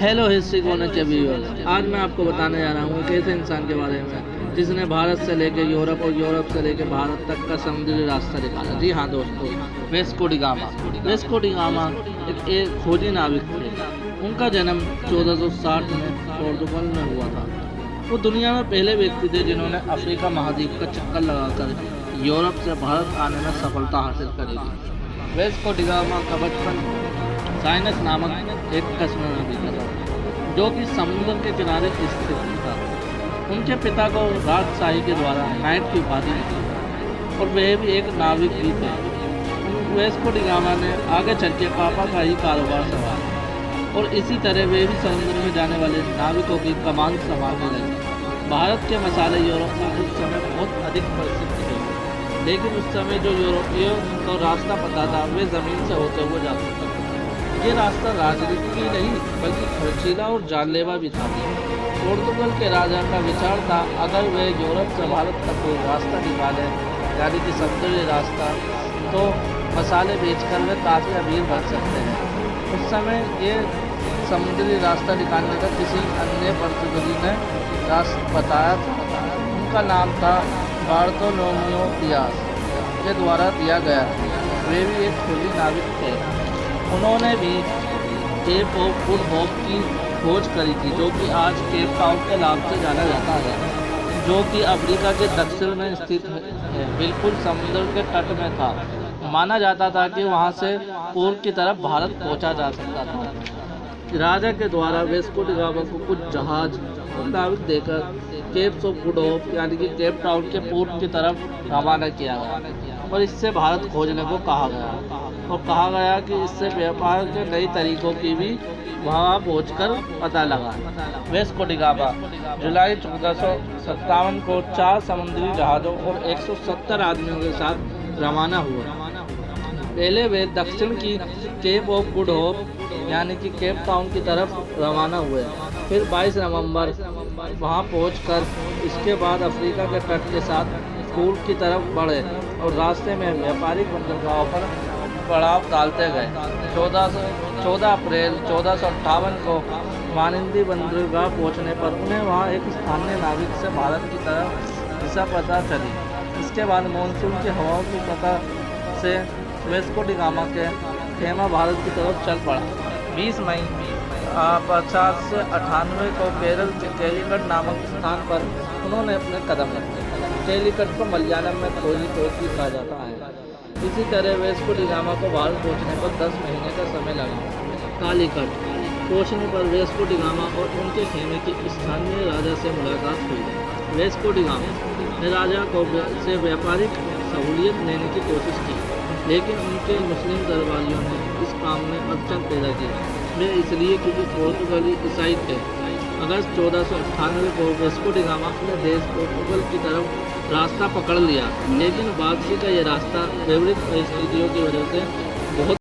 Hello history corner के viewers, आज मैं आपको बताने जा रहा हूँ एक ऐसे इंसान के बारे में जिसने भारत से लेकर यूरोप और यूरोप से लेकर भारत तक का समुद्री रास्ता निकाला। जी हाँ दोस्तों, Wesco D gamma. Wesco D gamma एक खोजी नाविक थे। उनका जन्म 1460 में पोर्तुगल में हुआ था। वो दुनिया में पहले व्यक्ति थे जिन्होंने अफ्रीका महाद्वीप का चक्कर लगाकर यूरोप से भारत आने में सफलता हासिल करी थी। वेस्को डी गामा का बचपन साइनस नामक एक कस्बे में बीता था, जो कि समुद्र के किनारे स्थित था। उनके पिता को राजशाही के द्वारा नाइट की उपाधि मिली और वह भी एक नाविक भी थे। वेस्को डी गामा ने आगे चल के पापा का ही कारोबार संभाला और इसी तरह वे भी समुद्र में जाने वाले नाविकों की कमान संभालने लगे। भारत के मसाले यूरोप में उस समय बहुत अधिक प्रसिद्ध थे, लेकिन उस समय जो यूरोपियों को रास्ता पता था वे ज़मीन से होते हुए जाते थे। ये रास्ता राजनीति ही नहीं बल्कि खर्चीला और जानलेवा भी था। पोर्तुगल के राजा का विचार था अगर वे यूरोप से भारत तक कोई रास्ता निकाले, यानी कि समुद्री रास्ता, तो मसाले बेचकर वे काफ़ी अमीर बन सकते हैं। उस समय ये समुद्री रास्ता निकालने का किसी अन्य पोर्तुगली ने रास्ता बताया था। उनका नाम था बार्तोलोम्यू दियास के द्वारा दिया गया। वे भी एक खोजी नाविक थे। उन्होंने भी केप ऑफ गुड होप की खोज करी थी, जो कि आज केप टाउन के नाम से जाना जाता है, जो कि अफ्रीका के दक्षिण में स्थित है, बिल्कुल समुद्र के तट में था। माना जाता था कि वहां से पूर्व की तरफ भारत पहुंचा जा सकता था। राजा के द्वारा वेस्को डी गामा को कुछ जहाज और नाविक देकर केप ऑफ गुड होप यानी कि केप टाउन के पूर्व की तरफ रवाना किया गया और इससे भारत खोजने को कहा गया और कहा गया कि इससे व्यापार के नए तरीकों की भी वहां पहुंचकर पता लगा। वेस्को डी गामा जुलाई 1457 को 4 समुद्री जहाज़ों और 170 आदमियों के साथ रवाना हुआ। पहले वे दक्षिण की केप ऑफ गुड होप यानी कि केप टाउन की तरफ रवाना हुए, फिर 22 नवंबर वहां पहुंचकर इसके बाद अफ्रीका के तट के साथ पूर्व की तरफ बढ़े और रास्ते में व्यापारिक बंदरगाहों पर पड़ाव डालते गए। 14 अप्रैल 1458 को मानिंदी बंदरगाह पहुंचने पर उन्हें वहां एक स्थानीय नाविक से भारत की तरफ दिशा पता चली। इसके बाद मानसून की हवाओं की पता से वेस्को डी गामा के खेमा भारत की तरफ चल पड़ा। 20 मई 1598 को केरल के कैलीकट नामक स्थान पर उन्होंने अपने कदम रखे। कैलीकट को मलयालम में कोझिकोड भी कहा जाता है। इसी तरह वेस्को डी गामा को भारत पहुंचने पर 10 महीने का समय लगा। कालीकट पहुंचने पर वेस्को डी गामा और उनके खेमे की स्थानीय राजा से मुलाकात हुई। वेस्को डी गामा ने राजा को से व्यापारिक सहूलियत लेने की कोशिश की, लेकिन उनके मुस्लिम दरबारियों ने इस काम में अड़चन पैदा की। वे इसलिए क्योंकि पोर्तुगाली ईसाई थे। अगस्त 1498 को वेस्को डी गामा ने देश पोर्तुगल की तरफ रास्ता पकड़ लिया, लेकिन वापसी का यह रास्ता विपरीत परिस्थितियों की वजह से बहुत